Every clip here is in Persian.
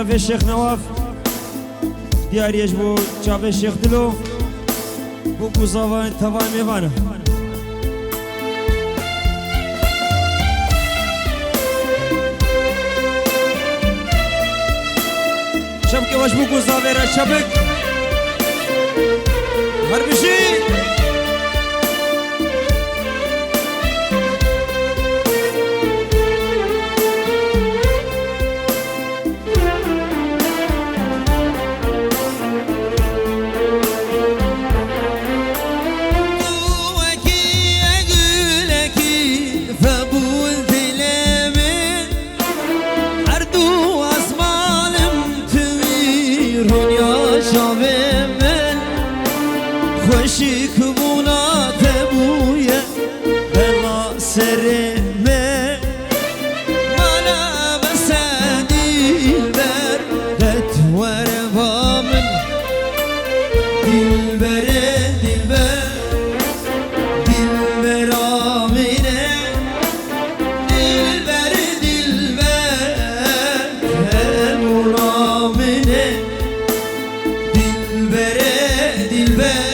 طرف الشيخ نواف ديار يجبو شاب الشيخ دلو بوكو صافان تفاهم يفانا شبكي واش بوكو صافيرا شبك هربشي خوشی کبونات بویه بلا سرمه مالا بسدی بر دتور وامن دلبر دلبر دلبر آمینه دلبر دلبر همون آمینه دلبر دلبر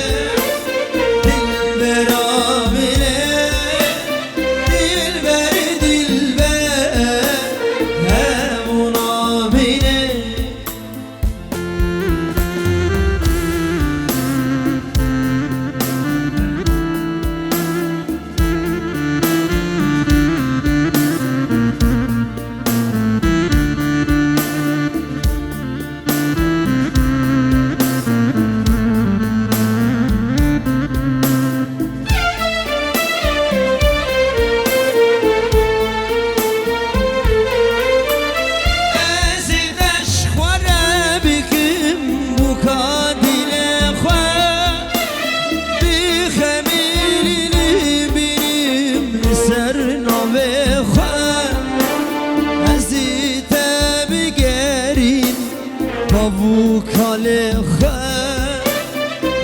بابو کاله خر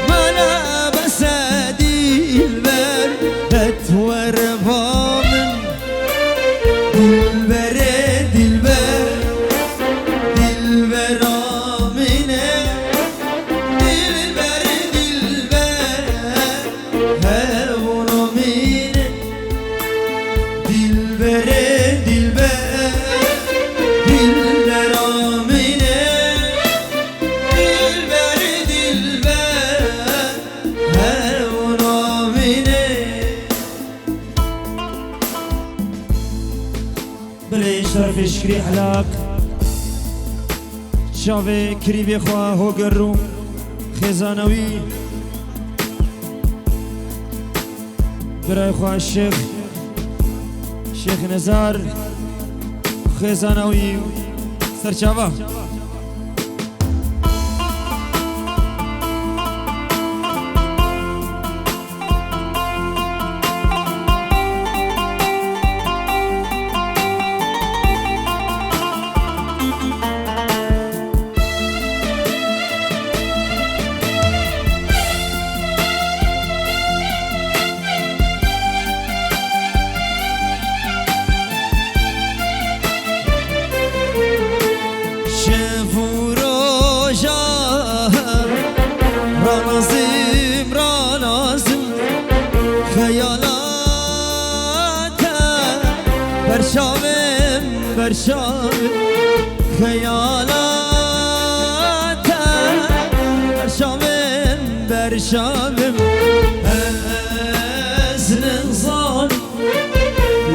مالا بسدی البر دتور وامن دلبر دلبر دلبر آمینه دلبر دلبر هون آمینه دلبر دلبر دلبر آمینه بله شرف شکری حلاق شاوه کریبی خواه هوگر رو خیزانوی برای خواه شیخ نزار خیزانوی سرچاوه برشام خیالات برشام از نظام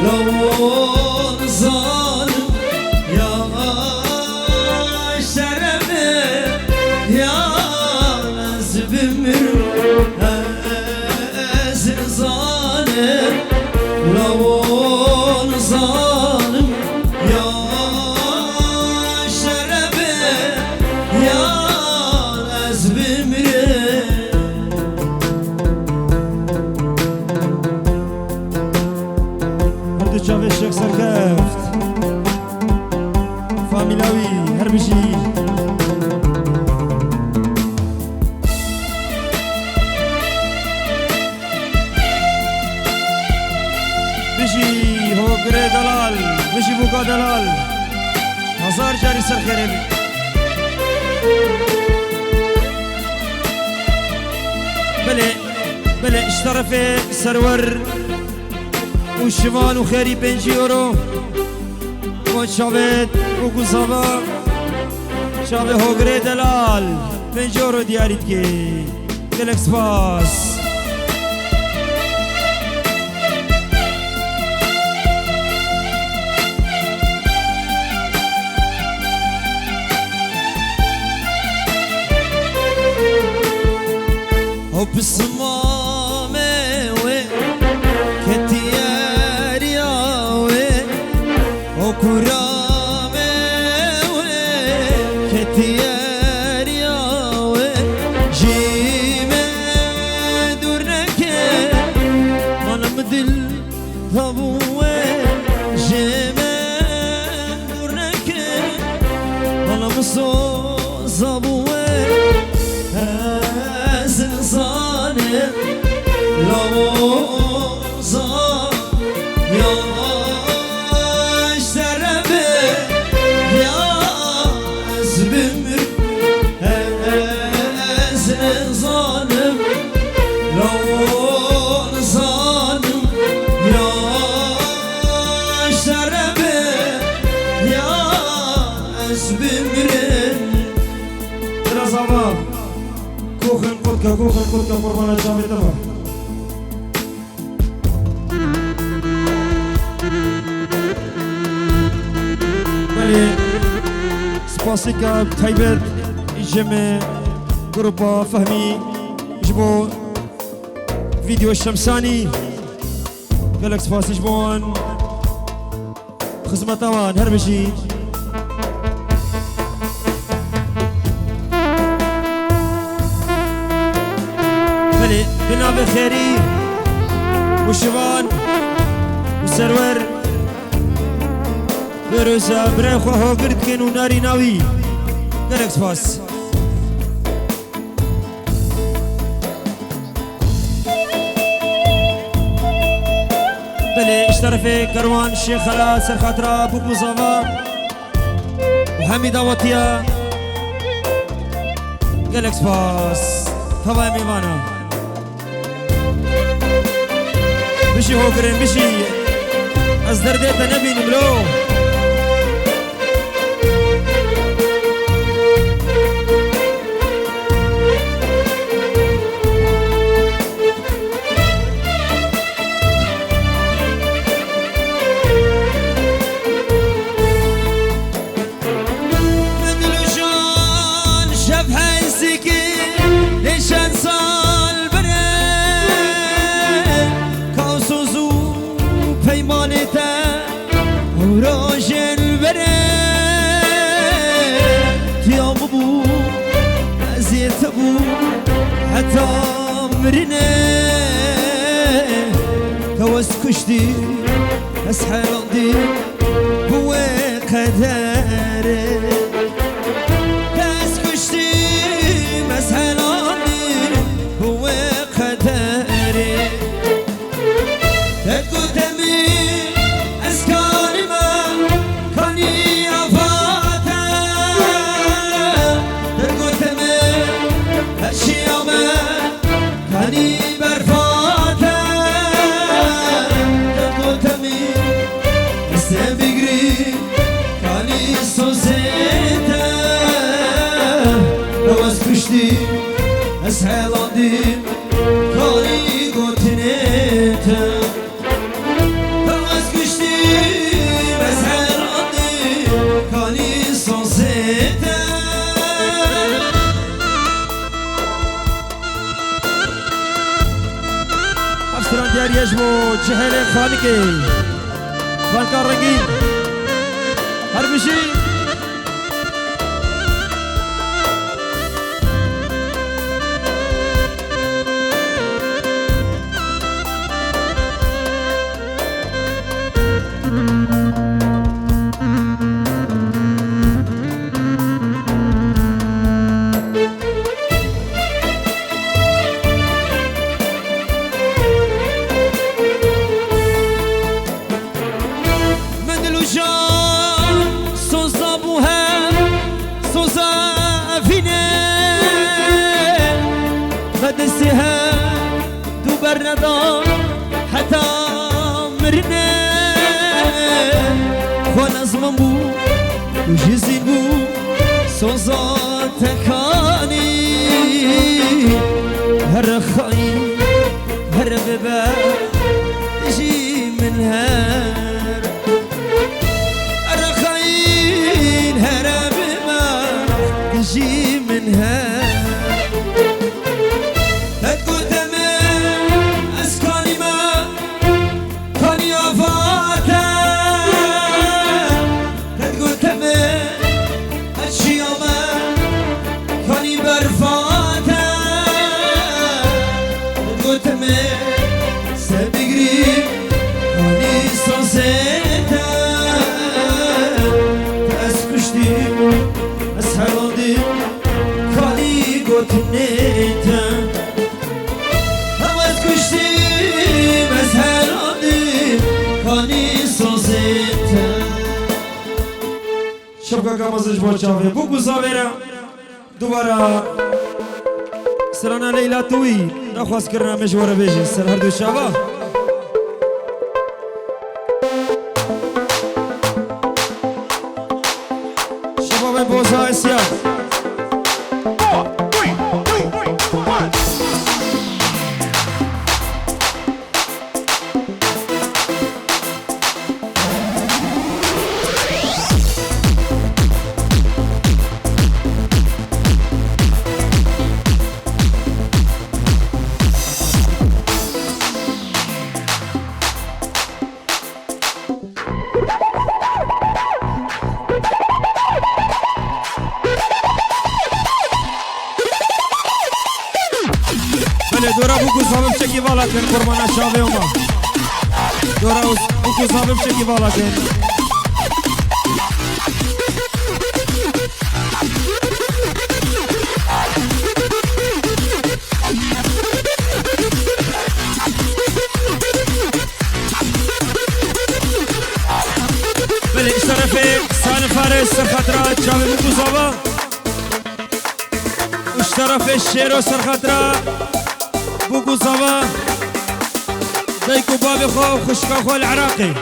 لون ظالم یا شرم یا هزار جاری سر خیره بی بله اشترف سرور و شوان و خیری 5 یورو و شاوید و گوزاوا شاوه هوگره دلال 5 یورو دیارید که گلکس پاس او بسمامه و كتياريا و كرامه و كتياريا و جيمه دورنكه انا مدل ضبوه جيمه دورنكه انا مصو ضبوه زنزانه لوزا يا اشتربه يا زبمر زنزانه لوزانه يا اشتربه يا زبمر رزاوا کوخن کودکا قربان جامعه دوا بله سپاسی که تایبت جمع گروپا فهمی جبو ویدیو شمسانی گلک سپاسی جبوان خدمت آوان هر بشی بنابه خيري وشوان وسرور بروسا بريخو هو قرد كينو ناري ناوي قرق سپاس بلي اشترفي كروان الشيخ خلا سر خاطرة بوكو صافا وحميد وطيا قرق سپاس هواي ميمانا بشي هوكرين بشي از دردت نبینیم لو حتى مرنا توس كشتي اسحل عندي هو قدري توس كشتي مسحل عندي هو قدري تكو تمي اسكاني ما كاني افاتا تكو تمي اشياء كاني برفاتا تكو تمي استبقري كاني سوزيتا لو اسكشتي اسهل عندي كاني قوتنيتا لو اسكشتي اسهل عندي كاني سوزيتا افسران دیار یجبو جهل خانکی خانکار رنگین هر بشی Soza دستها دو برندا حتى مرنا خوان ازمان بو و جزین بو سوزات کانی هر خاين هر ببا تجي من هر هر خاين هر ببا تجي من هر تقول تمام اسكاني ما كان يافاتا تقول تمام هالشي يوما كان برفاتا تقول تمام سبقري كاني صوصيتا تأسكشتي أسحرودي كاني قوتنيتا شبکه کامازش با چاوه بگو زاویره دوباره سرانا لیلا توی نخواست کرنا مشوره بیجی سر هر دو شبه شبه بین بوزا اسیاد دورا بوکو صاحب چکی والا کن قربانا شاوه اوما دورا بوکو صاحب چکی والا کن بله اشترف سال فارس سرخطرات شاوه بوکو صاحب اشترف الشير سرخطرات بوكو صبا دايكو بابي خو خشكا خو العراقي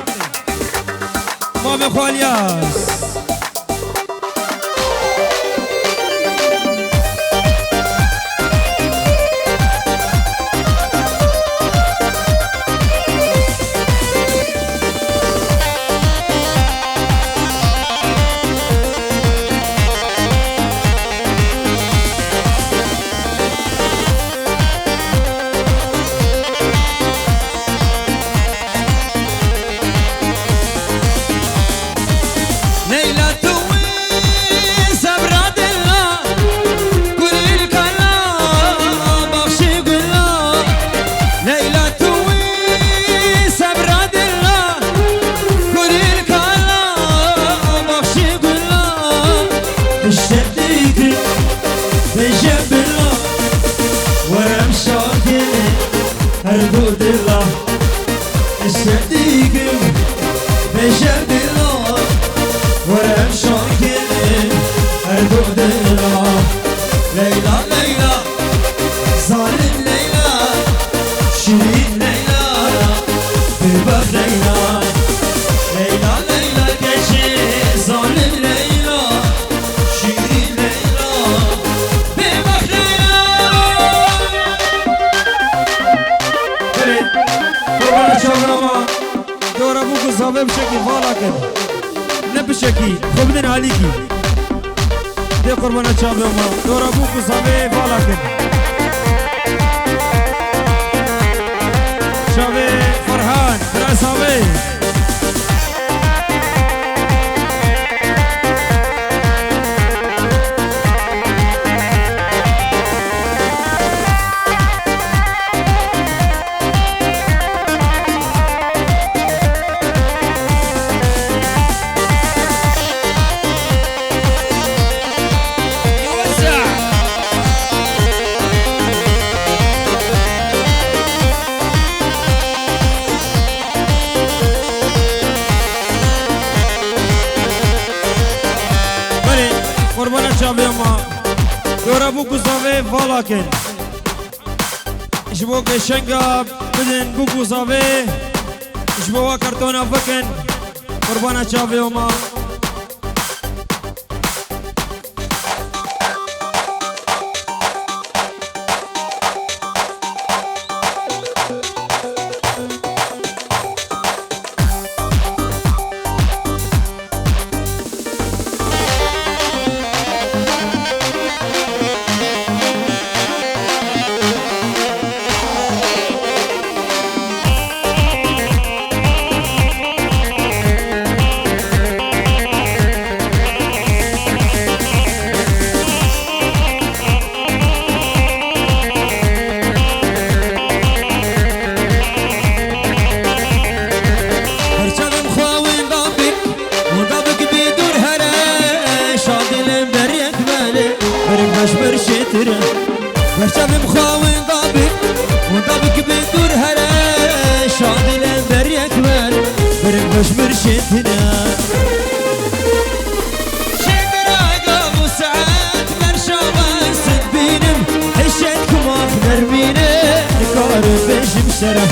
مامي خو الياس هردود الله الشديقم بجد الله ورم شاكر هردود الله ليلى ليلى ظالم ليلى شيرين ليلى بباب ليلى ليلى ليلى كشي ظالم ليلى شيرين ليلى بباب ليلى قربان شاورما دورا بوكو صابه بشكي فالا كن نبشكي خبدن عليكي دي قربان شاورما دورا بوكو صابه فالا كن شاوه فرحان فراساوه قربان شاوه ما دورا بوكو صابه فالا كن جبو قشنگا بدن بوكو صافي جبوا كرتونا فكن قربانا شافي وما برشم مخاوين ضابك وضابك بدور هلا شاطي لنبر يكبر برك باش مرشتنا شدراقة ابو سعاد برشا واسد بينم حشتكم اخضر بينم نقارب باش مشرف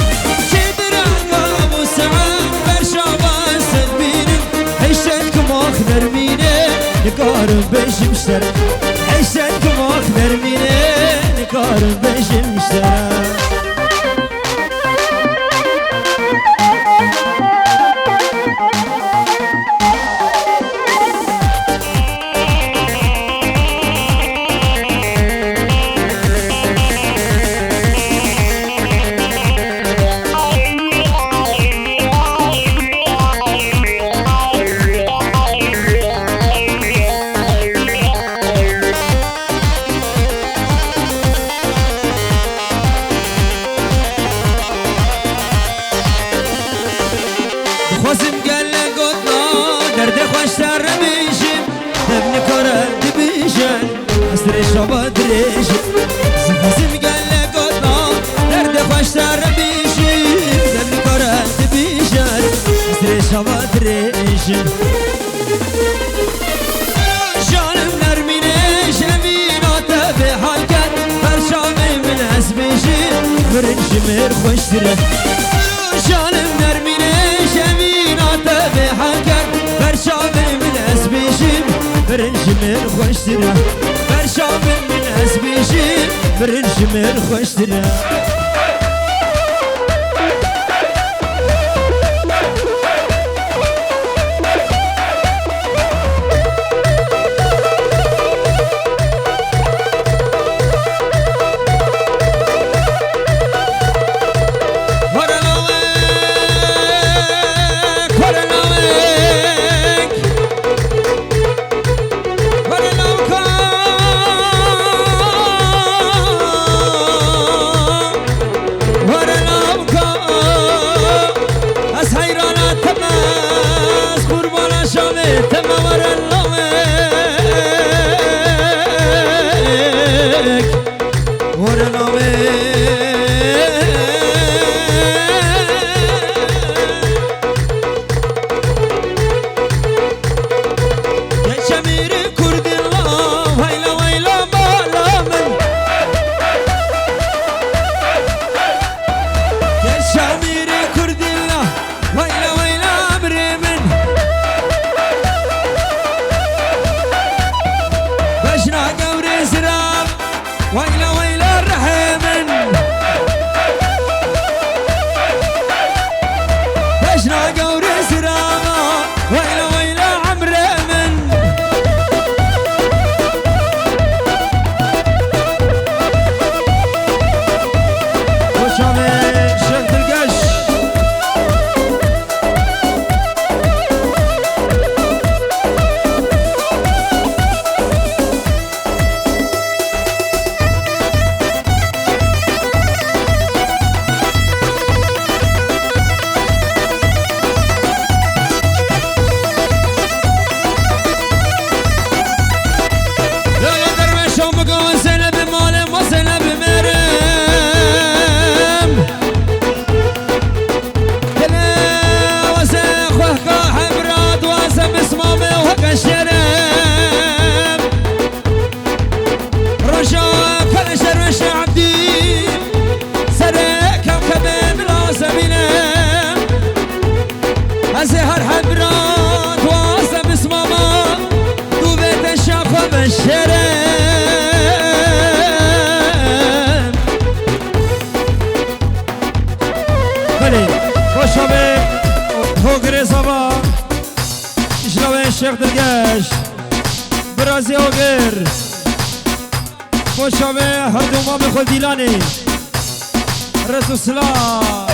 شدراقة ابو سعاد برشا واسد بينم حشتكم اخضر بينم نقارب باش مشرف حشتكم اخضر بينم نقارب باش مشرف خوزم قال قطنا درد خوش تر بيشم تبني كرة تبيشن أسري شباب ريشم خوزم قال قطنا درد خوش تر بيشم تبني كرة تبيشن أسري شباب ريشم جانم نرمينش أمينة بحالكت فرشامي من أسبيشم فرنش مير خوش تره جانم نرمينش أمينة بحالكت فرشامي من أسبيشم فرنش مير خوش تره فرشامي من أسبيشم فرنش مير خوش تره ويلا ويلا الرحيمن بشنا قوري سراما ويلا ويلا عمريمن وشامي شلت القش شيخ درقاش برازي وغير خوشامي هردو ما بخل ديلاني رسول سلام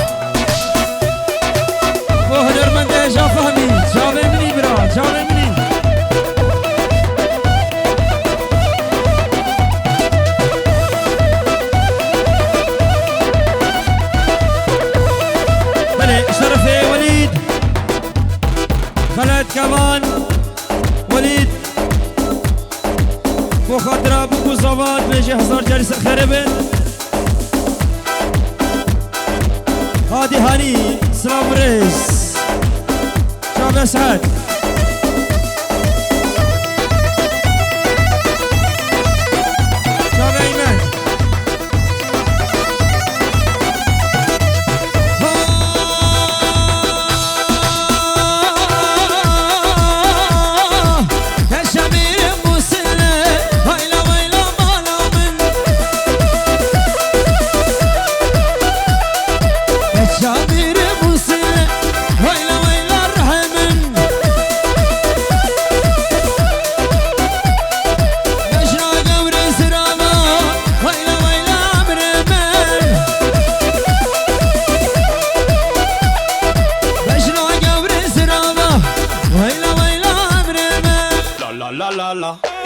وهنر من ده جا فهمي جاوه مني برا جاوه مني بلي شرفي وليد خالد كمان وليد بو خاطر ابو زواد بيجي 1000 جالس خربن هادي هاني سلام ريس شعب اسعد شعب ايمن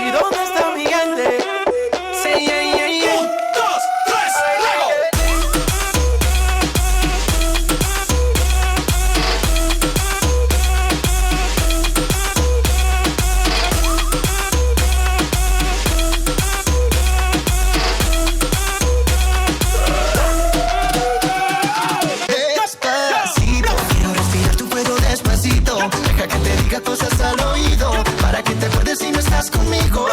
¿Y dónde está mi gente? Sí, yeah, yeah, yeah. 1, 2, 3, luego. Despacito, quiero respirar tu cuello despacito. Deja que te diga cosas al oído para que te acuerdes si no estás conmigo.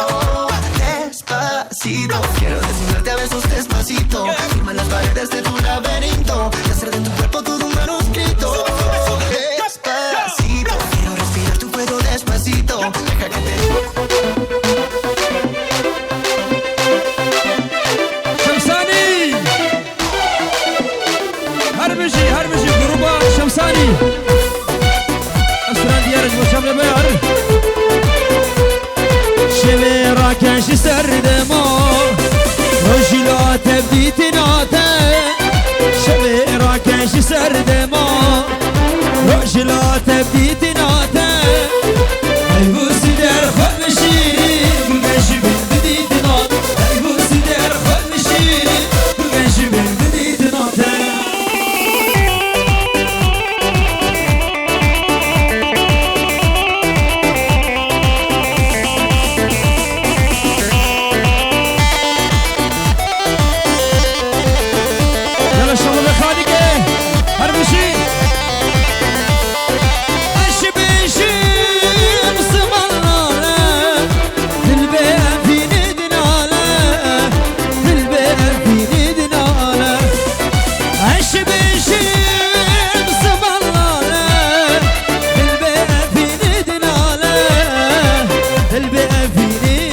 Despacito, quiero desnudarte a besos despacito. Firma las paredes de tu laberinto y hacer de tu cuerpo todo un manuscrito. Despacito, quiero respirar tu cuello despacito. Deja que te شمساني هرمجي جروبا شمساني أسران ديارج وشامل بيار شمي راكش سردمو رجلا تبديت ناتا شمي راكش سردمو رجلا تبديت ناتا أيبوسي در خمشي بمشي بالبديت ناتا أيبوسي در خمشي بمشي بالبديت ناتا يلا الشغل بخالقه هرمشي أشبشي مصمرنا البيع في ندنا البيع في ندنا أشبشي مصمرنا البيع في ندنا البيع في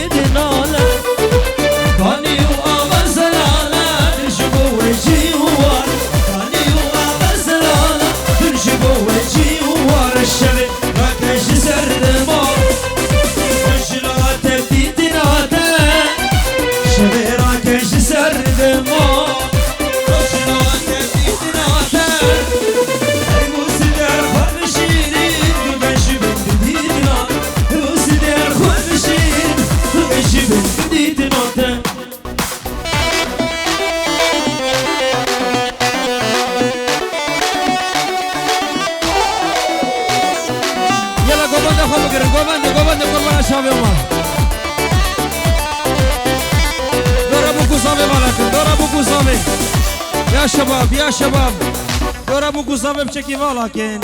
ندنا كاني وأغزلانا ترشبو وجهي ووار كاني وأغزلانا ترشبو وجهي ووار الشمي راكش سردمو رجلا تبديت ناتا شمي راكش سردمو رجلا تبديت ناتا الموسي دار خمشيني تبشي بالبديت ناتا الموسي دار خمشيني تبشي بالبديت ناتا يلا قومنا خلقنا قومنا قربنا شابي وما دور ابوكو صافي مالكم دور ابوكو صافي يا شباب يا شباب دور ابوكو صافي بشكي مالكين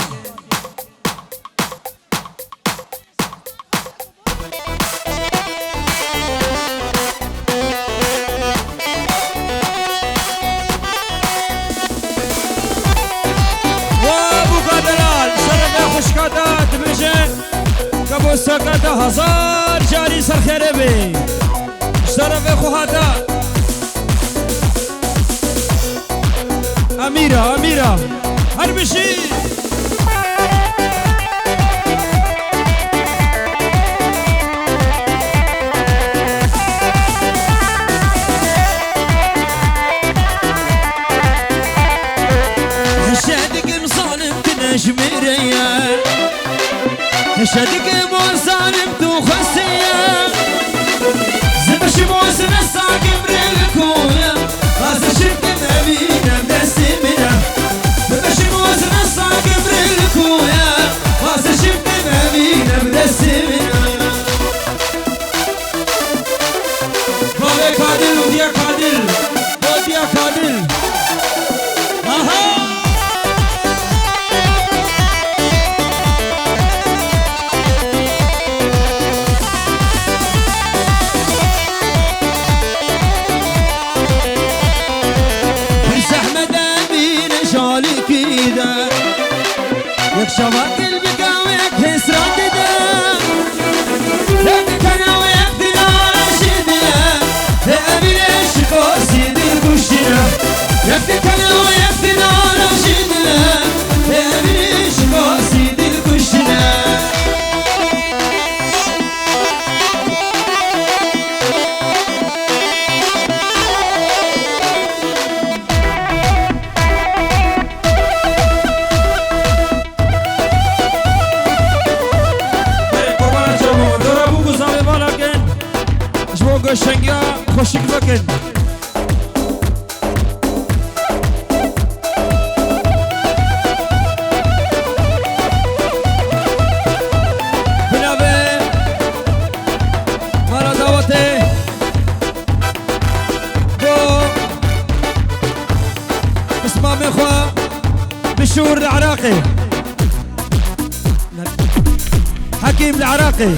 وابوكا دلال شرف خشكاتات بجن كبو سكات 1000 جاري سر خربي شرف خوهاتا أميرة هربشي مشهدك موزانم تو خسيه زبش موزن الساقم رلكويا غازي شفت مبينا بدسي منا زبش موزن الساقم رلكويا غازي شفت مبينا بدسي منا Vale Kadil, Udiya Kadil, Udiya Kadil. Aha! شباب قلبك وياك هسرات دم لك انا وياك دينار شدنا لأمين الشكو سيد الكشنا لك انا وياك دينار شدنا لأمين الشكو سيد الكشنا شنگیا خوشک بکن بنابه مالا دعوته دو اسمام اخوة بشور العراقي حكيم العراقي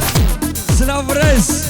سلاف ريس